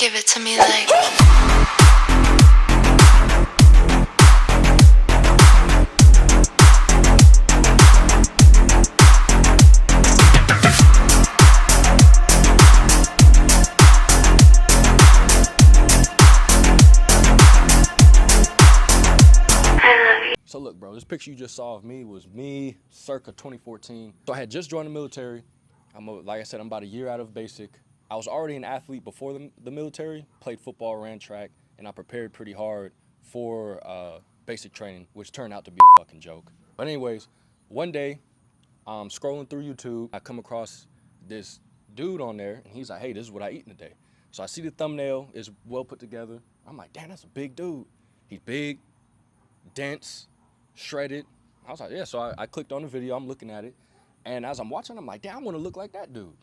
Give it to me like. So look, bro, this picture you just saw of me was me circa 2014. So I had just joined the military. Like I said, I'm about a year out of basic. I was already an athlete before the military, played football, ran track, and I prepared pretty hard for basic training, which turned out to be a fucking joke. But anyways, one day, I'm scrolling through YouTube. I come across this dude on there, and he's like, hey, this is what I eat in a day. So I see the thumbnail is well put together. I'm like, damn, that's a big dude. He's big, dense, shredded. I was like, yeah, so I clicked on the video, I'm looking at it. And as I'm watching, I'm like, damn, I want to look like that dude.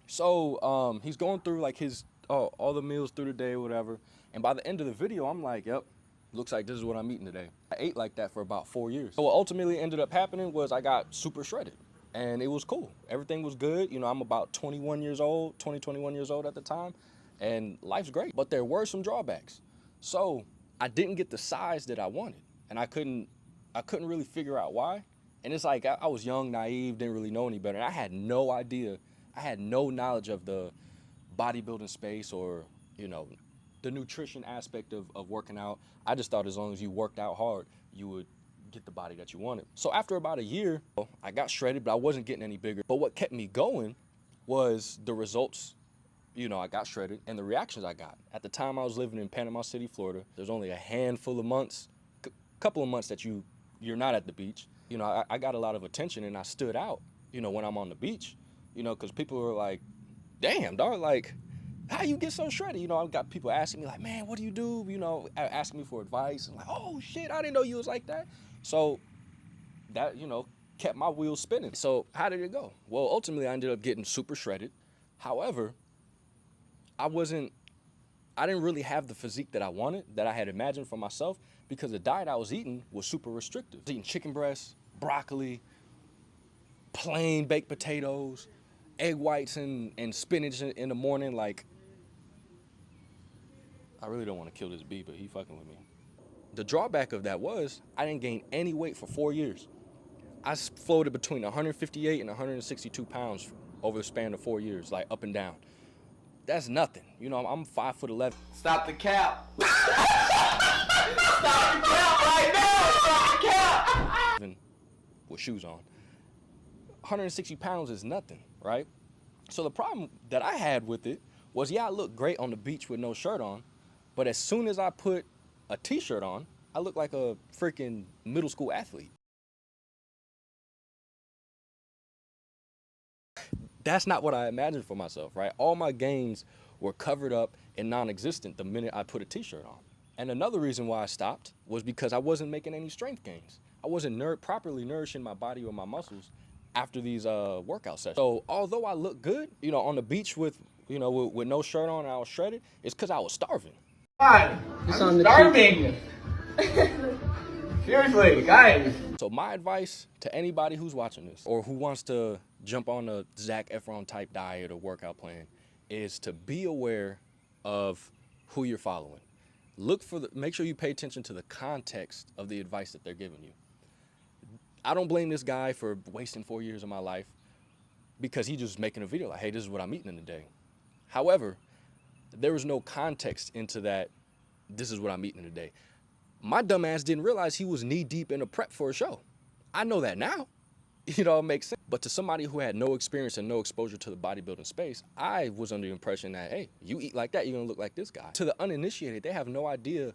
So he's going through like his, all the meals through the day or whatever. And by the end of the video, I'm like, yep, looks like this is what I'm eating today. I ate like that for about 4 years. So what ultimately ended up happening was I got super shredded and it was cool. Everything was good. You know, I'm about 21 years old at the time, and life's great. But there were some drawbacks. So I didn't get the size that I wanted, and I couldn't really figure out why. And it's like, I was young, naive, didn't really know any better. And I had no idea, I had no knowledge of the bodybuilding space or, you know, the nutrition aspect of working out. I just thought as long as you worked out hard, you would get the body that you wanted. So after about a year, I got shredded, but I wasn't getting any bigger. But what kept me going was the results. You know, I got shredded and the reactions I got. At the time I was living in Panama City, Florida. There's only a handful of months, couple of months that you're not at the beach. You know, I got a lot of attention and I stood out, you know, when I'm on the beach, you know, because people were like, damn, dog, like, how you get so shredded? You know, I've got people asking me like, man, what do you do? You know, asking me for advice. I'm like, oh shit, I didn't know you was like that. So that, you know, kept my wheels spinning. So how did it go? Well, ultimately I ended up getting super shredded. However, I didn't really have the physique that I wanted, that I had imagined for myself, because the diet I was eating was super restrictive. I was eating chicken breasts, broccoli, plain baked potatoes, egg whites and spinach in the morning. Like, I really don't want to kill this bee, but he fucking with me. The drawback of that was I didn't gain any weight for 4 years. I floated between 158 and 162 pounds over the span of 4 years, like up and down. That's nothing. You know, I'm 5'11". Stop the cap. Stop the cap right now. Stop the cap. Even with shoes on. 160 pounds is nothing, right? So the problem that I had with it was, yeah, I looked great on the beach with no shirt on, but as soon as I put a t-shirt on, I looked like a freaking middle school athlete. That's not what I imagined for myself, right? All my gains were covered up and non-existent the minute I put a t-shirt on. And another reason why I stopped was because I wasn't making any strength gains. I wasn't properly nourishing my body or my muscles after these workout sessions. So although I looked good, you know, on the beach with, you know, with no shirt on and I was shredded, it's because I was starving. God, I'm starving. Seriously, guys. So my advice to anybody who's watching this or who wants to jump on a Zac Efron type diet or workout plan is to be aware of who you're following. Make sure you pay attention to the context of the advice that they're giving you. I don't blame this guy for wasting 4 years of my life because he's just making a video like, hey, this is what I'm eating in a day. However, there was no context into that, this is what I'm eating in a day. My dumb ass didn't realize he was knee deep in a prep for a show. I know that now. You know, it makes sense. But to somebody who had no experience and no exposure to the bodybuilding space, I was under the impression that, hey, you eat like that, you're gonna look like this guy. To the uninitiated, they have no idea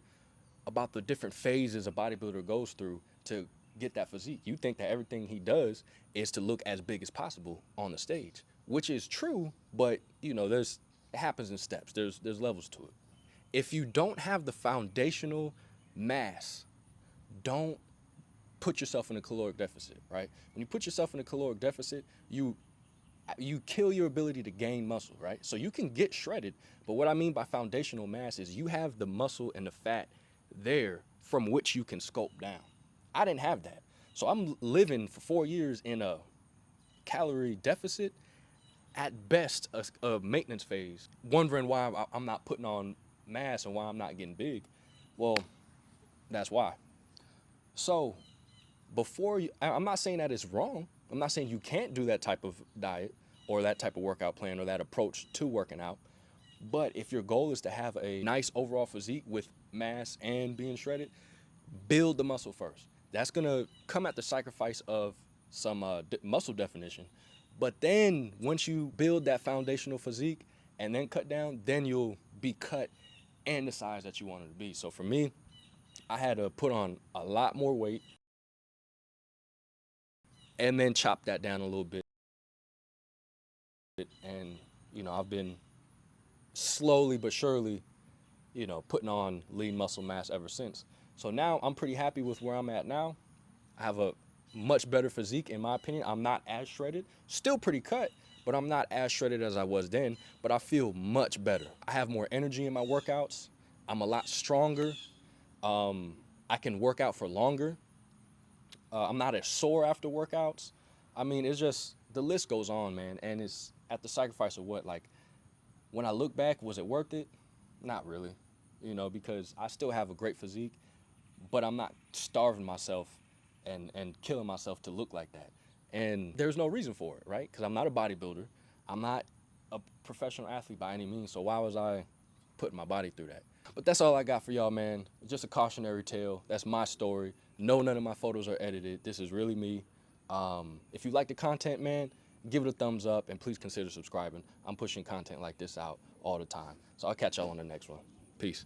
about the different phases a bodybuilder goes through to get that physique. You think that everything he does is to look as big as possible on the stage, which is true, but you know, it happens in steps. There's levels to it. If you don't have the foundational mass, don't put yourself in a caloric deficit, right? When you put yourself in a caloric deficit, you kill your ability to gain muscle, right? So you can get shredded, but what I mean by foundational mass is you have the muscle and the fat there from which you can sculpt down. I didn't have that. So I'm living for 4 years in a calorie deficit at best a maintenance phase. Wondering why I'm not putting on mass and why I'm not getting big. Well, that's why. So before you, I'm not saying that it's wrong. I'm not saying you can't do that type of diet or that type of workout plan or that approach to working out. But if your goal is to have a nice overall physique with mass and being shredded, build the muscle first. That's gonna come at the sacrifice of some muscle definition. But then once you build that foundational physique and then cut down, then you'll be cut and the size that you wanted to be. So for me, I had to put on a lot more weight and then chop that down a little bit. And, you know, I've been slowly but surely, you know, putting on lean muscle mass ever since. So now I'm pretty happy with where I'm at now. I have a much better physique in my opinion. I'm not as shredded, still pretty cut, but I'm not as shredded as I was then, but I feel much better. I have more energy in my workouts. I'm a lot stronger. I can work out for longer. I'm not as sore after workouts. I mean, it's just, the list goes on, man. And it's at the sacrifice of what? Like, when I look back, was it worth it? Not really, you know, because I still have a great physique, but I'm not starving myself and killing myself to look like that. And there's no reason for it, right? Because I'm not a bodybuilder. I'm not a professional athlete by any means. So why was I putting my body through that? But that's all I got for y'all, man. Just a cautionary tale. That's my story. No, none of my photos are edited. This is really me. If you like the content, man, give it a thumbs up and please consider subscribing. I'm pushing content like this out all the time. So I'll catch y'all on the next one. Peace.